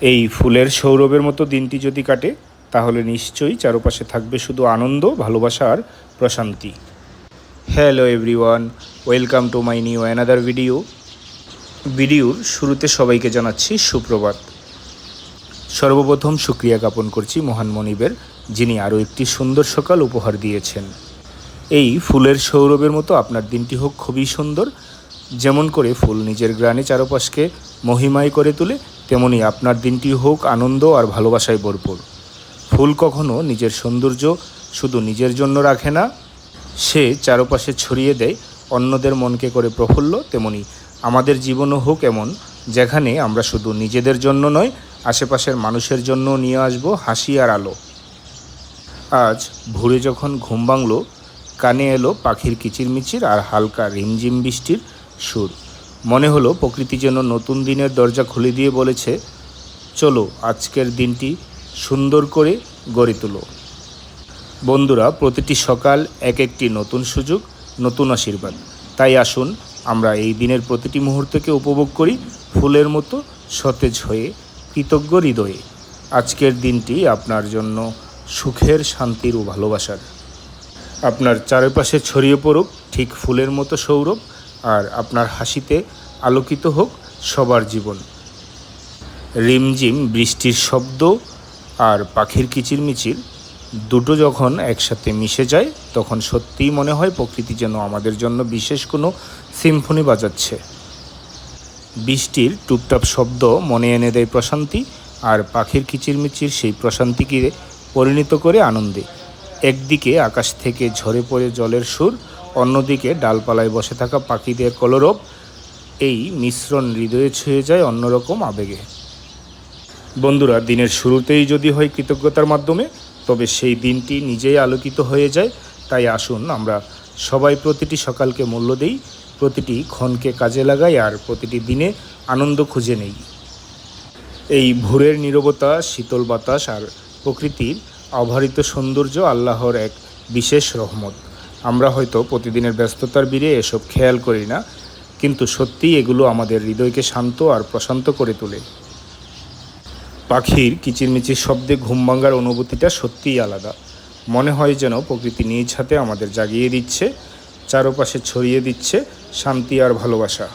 এই ফুলের সৌরভের মতো দিনটি যদি কাটে তাহলে নিশ্চয়ই চারপাশে থাকবে শুধু আনন্দ, ভালোবাসা আর প্রশান্তি। Hello everyone, welcome to my new another ভিডিওর শুরুতে সবাইকে জানাচ্ছি সুপ্রভাত। সর্বপ্রথম শুকরিয়া জ্ঞাপন করছি মহান মনিবের, যিনি আরও একটি সুন্দর সকাল উপহার দিয়েছেন। এই ফুলের সৌরভের মতো আপনার দিনটি হোক খুবই সুন্দর। যেমন করে ফুল নিজের গ্রানে চারপাশকে মহিমায় করে তোলে, তেমনি আপনার দিনটি হোক আনন্দ আর ভালোবাসায় ভরপুর। ফুল কখনো নিজের সৌন্দর্য শুধু নিজের জন্য রাখে না, সে চারপাশে ছড়িয়ে দেয় অন্যদের মনকে করে প্রফুল্ল। তেমনি আমাদের জীবনও হোক এমন, যেখানে আমরা শুধু নিজেদের জন্য নয়, আশেপাশের মানুষের জন্য নিয়ে আসব হাসি আর আলো। আজ ভোরে যখন ঘুম ভাঙল, কানে এলো পাখির কিচিরমিচির আর হালকা রিমঝিম বৃষ্টির সুর। মনে হলো প্রকৃতি যেন নতুন দিনের দরজা খুলে দিয়ে বলেছে, চলো আজকের দিনটি সুন্দর করে গড়ে তোলো। বন্ধুরা, প্রতিটি সকাল এক একটি নতুন সুযোগ, নতুন আশীর্বাদ। তাই আসুন আমরা এই দিনের প্রতিটি মুহূর্তকে উপভোগ করি ফুলের মতো সতেজ হয়ে, কৃতজ্ঞ হৃদয়ে। আজকের দিনটি আপনার জন্য সুখের, শান্তির ও ভালোবাসার। আপনার চারপাশে ছড়িয়ে পড়ুক ঠিক ফুলের মতো সৌরভ, আর আপনার হাসিতে আলোকিত হোক সবার জীবন। রিমঝিম বৃষ্টির শব্দ আর পাখির কিচিরমিচির দুটো যখন একসাথে মিশে যায়, তখন সত্যিই মনে হয় প্রকৃতি যেন আমাদের জন্য বিশেষ কোনো সিম্ফনি বাজাচ্ছে। বৃষ্টির টুপটাপ শব্দ মনে এনে দেয় প্রশান্তি, আর পাখির কিচিরমিচির সেই প্রশান্তিকে পরিণত করে আনন্দে। একদিকে আকাশ থেকে ঝরে পড়ে জলের সুর, অন্যদিকে ডালপালায় বসে থাকা পাখিদের কলরব। এই মিশ্রণ হৃদয়ে ছুঁয়ে যায় অন্যরকম আবেগে। বন্ধুরা, দিনের শুরুতেই যদি হয় কৃতজ্ঞতার মাধ্যমে, তবে সেই দিনটি নিজেই আলোকিত হয়ে যায়। তাই আসুন আমরা সবাই প্রতিটি সকালকে মূল্য দেই, প্রতিটি ক্ষণকে কাজে লাগাই আর প্রতিটি দিনে আনন্দ খুঁজে নেই। এই ভোরের নীরবতা, শীতল বাতাস আর প্রকৃতির অবারিত সৌন্দর্য আল্লাহর এক বিশেষ রহমত। আমরা হয়তো প্রতিদিনের ব্যস্ততার ভিড়ে এসব খেয়াল করি না, কিন্তু সত্যিই এগুলো আমাদের হৃদয়কে শান্ত আর প্রশান্ত করে তোলে। পাখির কিচিরমিচির শব্দে ঘুম ভাঙার অনুভূতিটা সত্যিই আলাদা। মনে হয় যেন প্রকৃতি নিজ হাতে আমাদের জাগিয়ে দিচ্ছে, চারপাশে ছড়িয়ে দিচ্ছে শান্তি আর ভালোবাসা।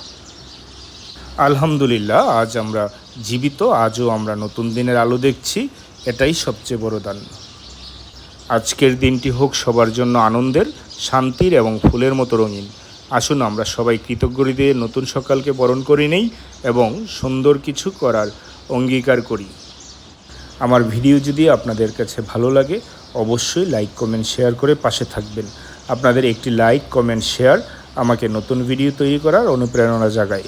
আলহামদুলিল্লাহ, আজ আমরা জীবিত, আজও আমরা নতুন দিনের আলো দেখছি, এটাই সবচেয়ে বড় দান। আজকের দিনটি হোক সবার জন্য আনন্দের, শান্তির এবং ফুলের মতো রঙিন। আসুন আমরা সবাই কৃতজ্ঞ হৃদয়ে নতুন সকালকে বরণ করে নেই এবং সুন্দর কিছু করার অঙ্গীকার করি। আমার ভিডিও যদি আপনাদের কাছে ভালো লাগে, অবশ্যই লাইক, কমেন্ট, শেয়ার করে পাশে থাকবেন। আপনাদের একটি লাইক, কমেন্ট, শেয়ার আমাকে নতুন ভিডিও তৈরি করার অনুপ্রেরণা জাগায়।